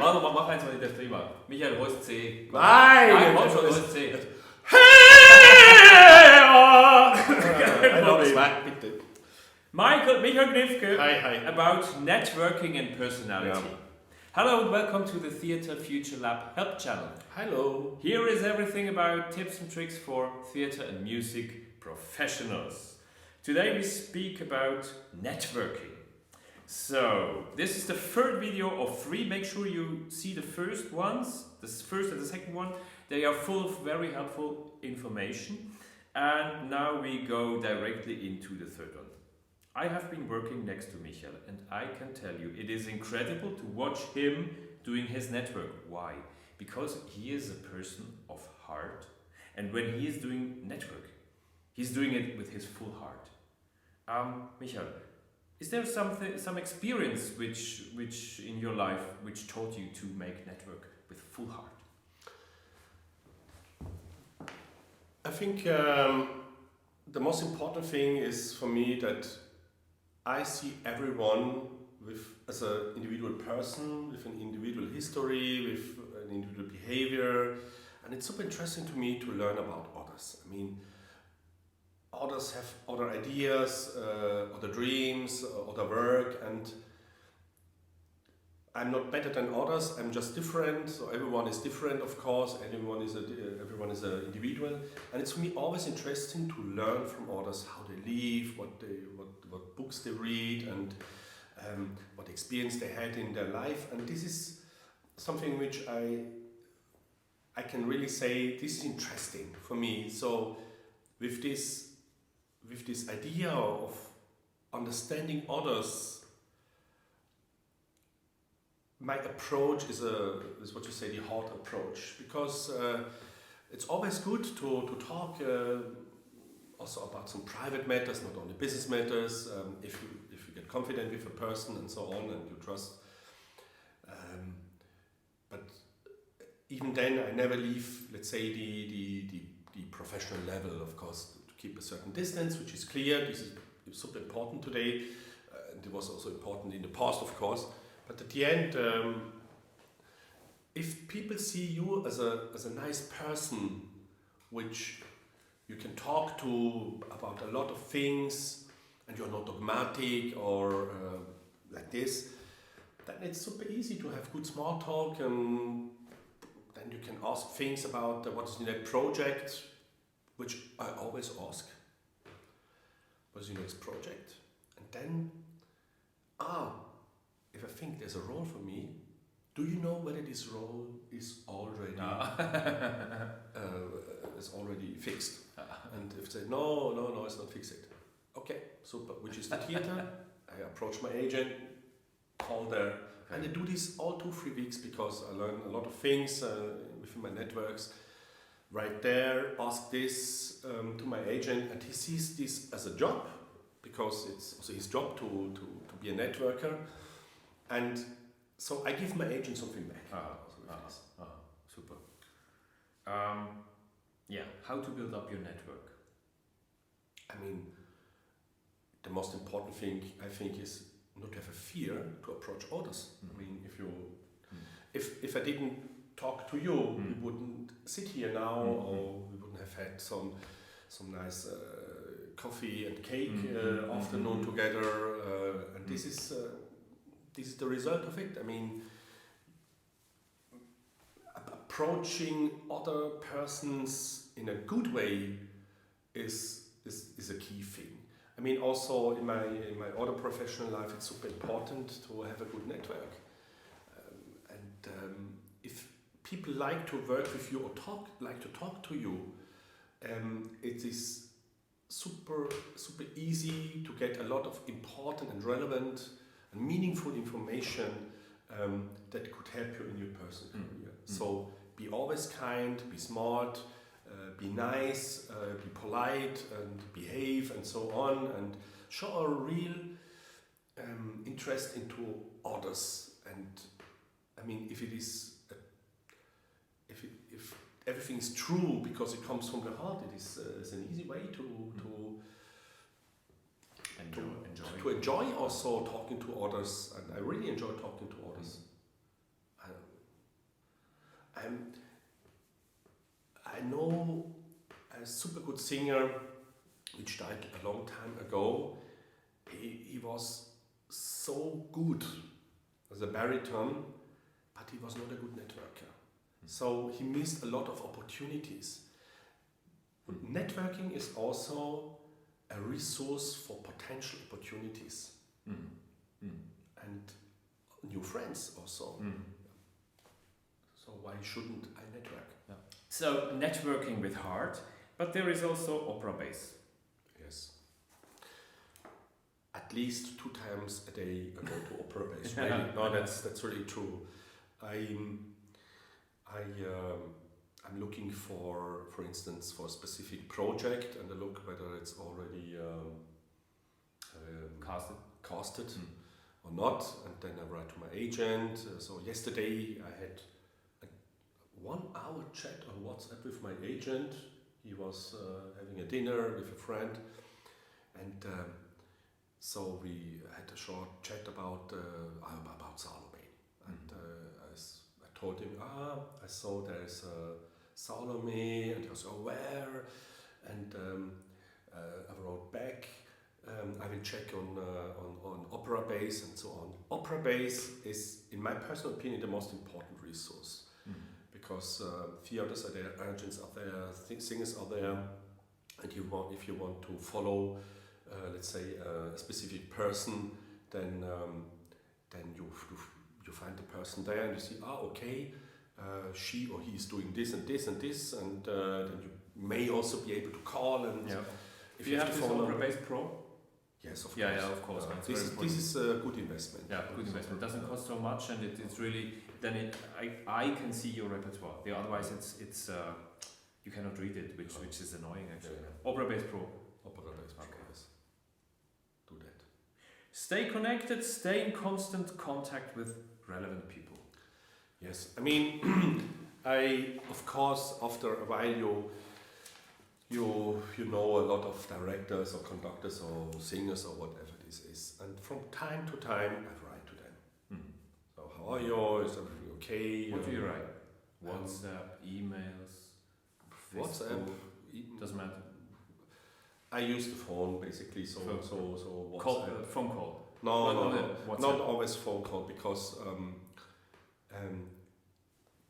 Warte mal, mach eins, was ich das prima. Michael, wo ist C? Nein! Komm schon, wo ist C? Michael Gniffke. Hi. About networking and personality. Yeah. Hello and welcome to the Theatre Future Lab Help Channel. Hello. Here is everything about tips and tricks for theatre and music professionals. Today we speak about networking. So, this is the third video of 3. Make sure you see the first ones, the first and the second one. They are full of very helpful information. And now we go directly into the third one. I have been working next to Michael and I can tell you it is incredible to watch him doing his network. Why? Because he is a person of heart, and when he is doing network, he's doing it with his full heart. Michael, is there some experience which in your life which taught you to make network with full heart? I think the most important thing is for me that I see everyone as an individual person, with an individual history, with an individual behavior, and it's super interesting to me to learn about others. I mean, others have other ideas, other dreams, other work, and I'm not better than others. I'm just different. So everyone is different, of course. Everyone is an individual, and it's for me always interesting to learn from others how they live, what books they read, and what experience they had in their life. And this is something which I can really say this is interesting for me. So with this idea of understanding others, my approach is what you say, the heart approach, because it's always good to talk also about some private matters, not only business matters. If you get confident with a person and so on, and you trust. But even then, I never leave, let's say, the professional level. Of course, to keep a certain distance, which is clear. This is super important today, and it was also important in the past, of course. But at the end, if people see you as a nice person, which you can talk to about a lot of things, and you're not dogmatic or like this, then it's super easy to have good small talk, and then you can ask things about what is the next project, which I always ask. What is the next project? And then, if I think there's a role for me, do you know whether this role is already fixed? And if they say no, it's not fixed. Okay, super. Which is the theater? I approach my agent, call there, and I do this all 2-3 weeks because I learn a lot of things within my networks. Right there, ask this to my agent, and he sees this as a job because it's also his job to be a networker. And so I give my agent something back. Super. How to build up your network? I mean, the most important thing I think is not to have a fear to approach others. I mean, if I didn't talk to you, we wouldn't sit here now, or we wouldn't have had some nice coffee and cake afternoon together. And this is the result of it. I mean, approaching other persons in a good way is a key thing. I mean, also in my other professional life, it's super important to have a good network. If people like to work with you or like to talk to you, it is super easy to get a lot of important and relevant and meaningful information that could help you in your personal career. So be always kind, be smart, be nice, be polite, and behave, and so on, and show a real interest into others. And I mean, if everything is true because it comes from the heart, it is an easy way to enjoy also talking to others, and I really enjoy talking to others. I know a super good singer which died a long time ago. He was so good as a baritone, but he was not a good networker. So he missed a lot of opportunities. Networking is also a resource for potential opportunities and new friends also. So why shouldn't I network? Yeah. So networking with heart, but there is also OperaBase. Yes. At least 2 times a day I go to OperaBase. Really. No, that's really true. I'm looking for instance, for a specific project, and I look whether it's already casted or not, and then I write to my agent. So yesterday I had a 1-hour chat on WhatsApp with my agent. He was having a dinner with a friend, and so we had a short chat about Salome, and I told him, I saw there's Salome, and he was aware, and I wrote back, I will check on OperaBase and so on. OperaBase is, in my personal opinion, the most important resource, because theaters are there, agents are there, singers are there, and if you want to follow, let's say, a specific person, then you find the person there, and you see, okay, she or he is doing this and this and this, and then you may also be able to call. And if you have this OperaBase Pro, yes, of course. Yeah, of course. This is a good investment. Yeah, good investment. It doesn't cost so much, and it's really I can see your repertoire. Otherwise, it's you cannot read it, which is annoying actually. Yeah. OperaBase Pro. OperaBase Pro. Yes. Do that. Stay connected. Stay in constant contact with relevant people. Yes, I mean, of course, after a while you know a lot of directors or conductors or singers or whatever this is, and from time to time I write to them. So how are you? Is everything okay? What do you write? WhatsApp, emails, WhatsApp, doesn't matter. I use the phone basically. So WhatsApp. Phone call. No, not always phone call, because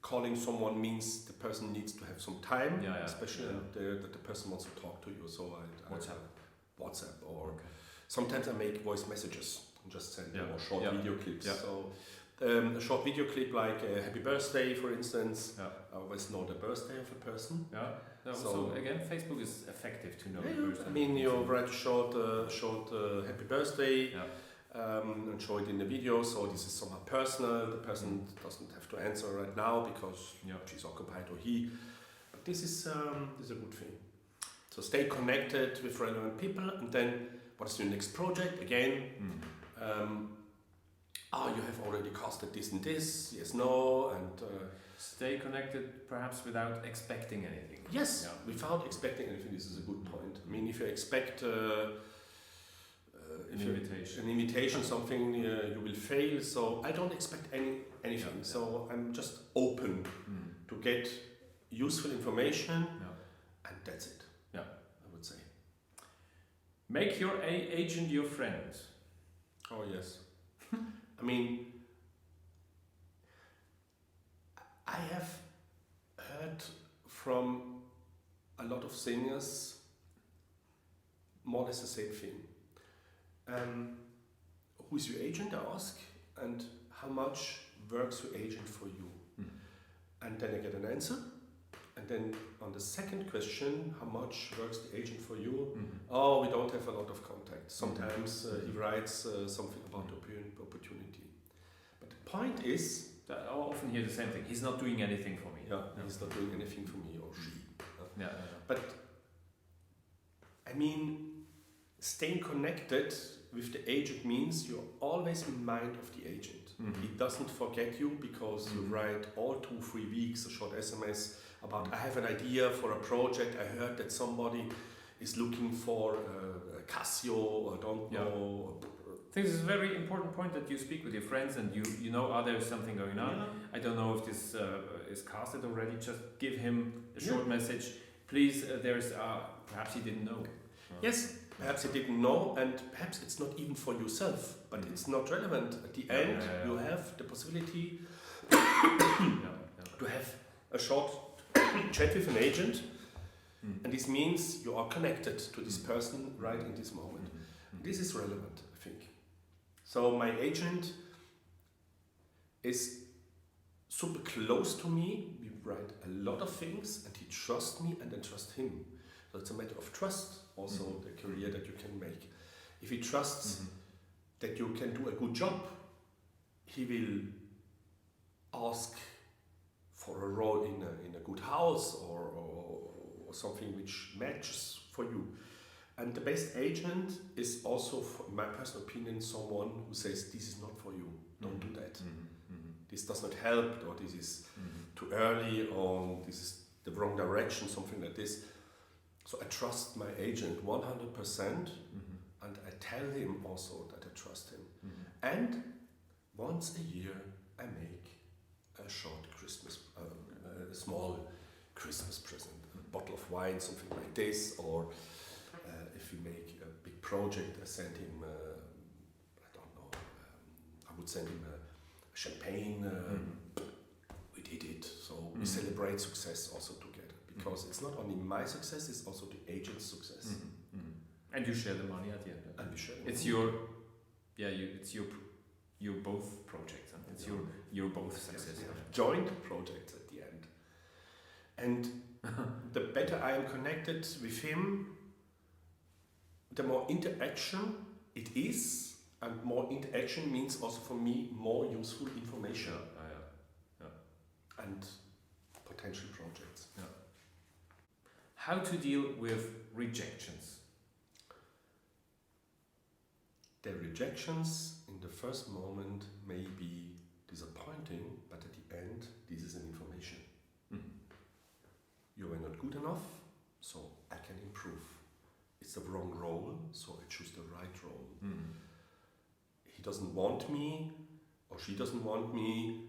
calling someone means the person needs to have some time, especially that the person wants to talk to you. So I WhatsApp, or sometimes I make voice messages and just send them, or short video clips. So a short video clip like happy birthday, for instance. I always know the birthday of a person. So again, Facebook is effective to know the person. I mean, you write a short happy birthday. And show it in the video, so this is somehow personal. The person doesn't have to answer right now because she's occupied, or he. But this is a good thing. So stay connected with relevant people, and then what's your next project? Again, you have already casted this and this. Yes, no, and stay connected, perhaps without expecting anything. Yes, without expecting anything. This is a good point. I mean, if you expect an invitation, something you will fail. So I don't expect anything. So I'm just open to get useful information, and that's it. I would say. Make your agent your friend. Oh yes. I mean, I have heard from a lot of singers more or less the same thing. Who's your agent, I ask, and how much works your agent for you? And then I get an answer. And then on the second question, how much works the agent for you? Oh, we don't have a lot of contact. Sometimes he writes something about opportunity. But the point is, I often hear the same thing. He's not doing anything for me. He's not doing anything for me, or she. But I mean, staying connected with the agent means you're always in mind of the agent. He doesn't forget you because you write all 2-3 weeks a short SMS about, I have an idea for a project, I heard that somebody is looking for a Casio, or don't know. I think this is a very important point, that you speak with your friends and you know, are there something going on? I don't know if this is casted already, just give him a short message. Please, perhaps he didn't know. Yes, perhaps he didn't know, and perhaps it's not even for yourself, but it's not relevant. At the end, you have the possibility to have a short chat with an agent, and this means you are connected to this person right in this moment. This is relevant, I think. So my agent is super close to me. We write a lot of things, and he trusts me, and I trust him. So it's a matter of trust, also the career that you can make. If he trusts that you can do a good job, he will ask for a role in a good house or something which matches for you. And the best agent is also, in my personal opinion, someone who says, this is not for you, don't do that. This does not help, or this is too early, or this is the wrong direction, something like this. So I trust my agent 100%, and I tell him also that I trust him. And once a year I make a short Christmas, a small Christmas present, a bottle of wine, something like this, or if we make a big project, I send him, I don't know, I would send him a champagne, we did it, so we celebrate success also together. Because it's not only my success, it's also the agent's success. And you share the money at the end. And we share the it's money. it's your both projects. It's your both success. Joint projects at the end. And the better I am connected with him, the more interaction it is, and more interaction means also for me more useful information and potential projects. How to deal with rejections? The rejections in the first moment may be disappointing, but at the end, this is an information. You were not good enough, so I can improve. It's the wrong role, so I choose the right role. He doesn't want me, or she doesn't want me,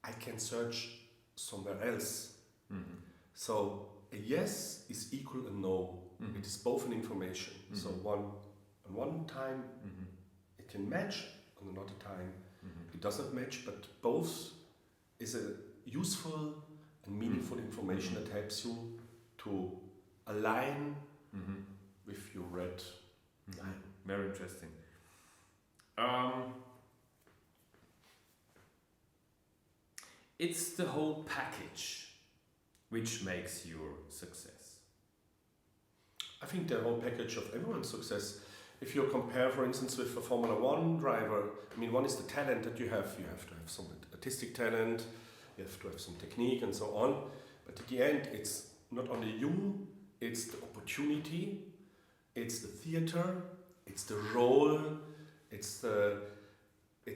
I can search somewhere else. So a yes is equal a no. It is both an information. So on one time it can match, on another time it does not match, but both is a useful and meaningful information that helps you to align with your red line. Very interesting. It's the whole package which makes your success. I think the whole package of everyone's success. If you compare, for instance, with a Formula One driver, I mean, one is the talent that you have. You have to have some artistic talent, you have to have some technique and so on. But at the end, it's not only you, it's the opportunity, it's the theater, it's the role, it's the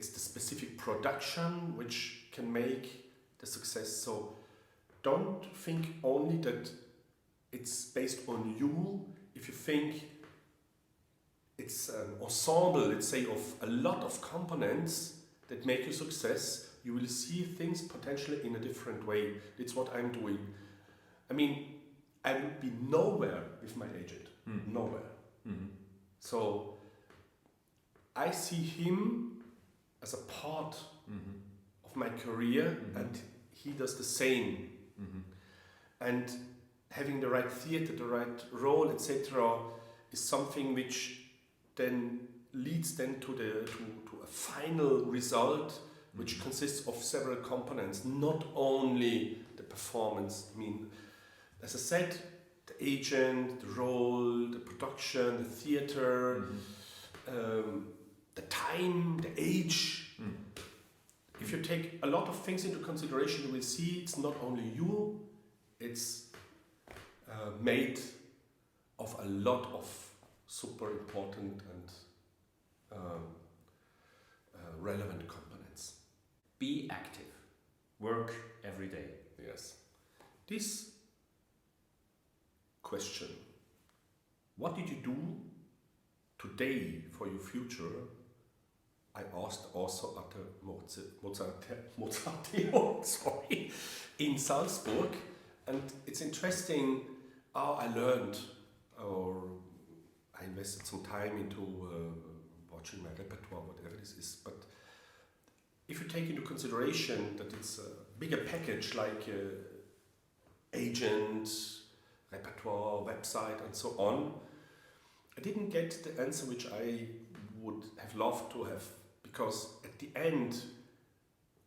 specific production which can make the success. So don't think only that it's based on you. If you think it's an ensemble, let's say, of a lot of components that make you success, you will see things potentially in a different way. It's what I'm doing. I mean, I would be nowhere with my agent. Nowhere. So I see him as a part of my career, and he does the same. And having the right theater, the right role, etc., is something which then leads then to a final result, which consists of several components, not only the performance. I mean, as I said, the agent, the role, the production, the theater, the time, the age. If you take a lot of things into consideration, you will see it's not only you, it's made of a lot of super important and relevant components. Be active. Work every day. Yes. This question, what did you do today for your future, I asked also at the Mozarteum, sorry, in Salzburg, and it's interesting how I learned, or I invested some time into watching my repertoire, whatever this is. But if you take into consideration that it's a bigger package like agent, repertoire, website, and so on, I didn't get the answer which I would have loved to have, because at the end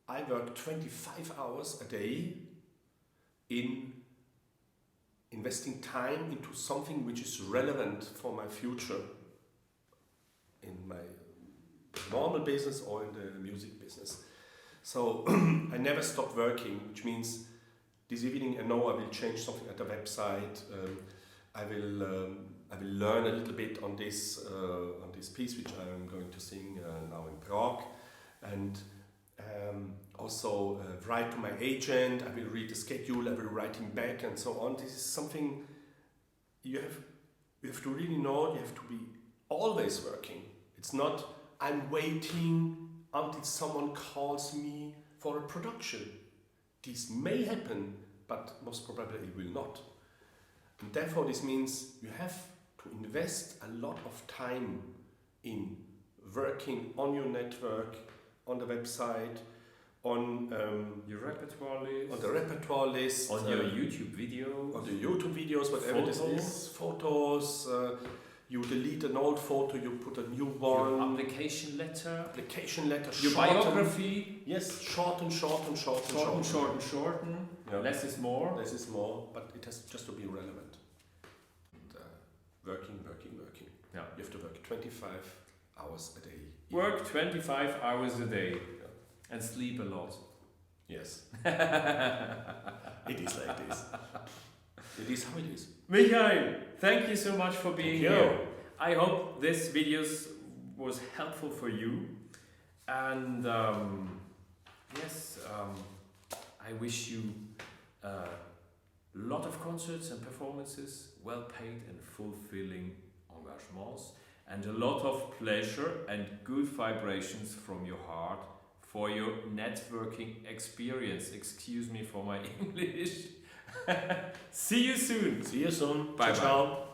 I work 25 hours a day in investing time into something which is relevant for my future in my normal business or in the music business. So I never stopped working, which means this evening I know I will change something at the website. I will learn a little bit on this piece which I'm going to sing now in Prague, and also write to my agent. I will read the schedule. I will write him back, and so on. This is something you have to really know. You have to be always working. It's not I'm waiting until someone calls me for a production. This may happen, but most probably it will not. And therefore, this means you have to invest a lot of time in working on your network, on the website, on your repertoire list, on the repertoire list, on your YouTube videos, on the YouTube videos, whatever this is, photos. You delete an old photo, you put a new one. Your application letter, your biography. Yes, shorten. Yeah. Less is more. Less is more, but it has just to be relevant. And, working. Yeah. You have to work 25 hours a day. Work 25 hours a day, and sleep a lot. Yes. It is like this. It is how it is. Michael, thank you so much for being here. I hope this video was helpful for you. And I wish you a lot of concerts and performances, well-paid and fulfilling engagements, and a lot of pleasure and good vibrations from your heart for your networking experience. Excuse me for my English. See you soon. See you soon. Bye. Ciao.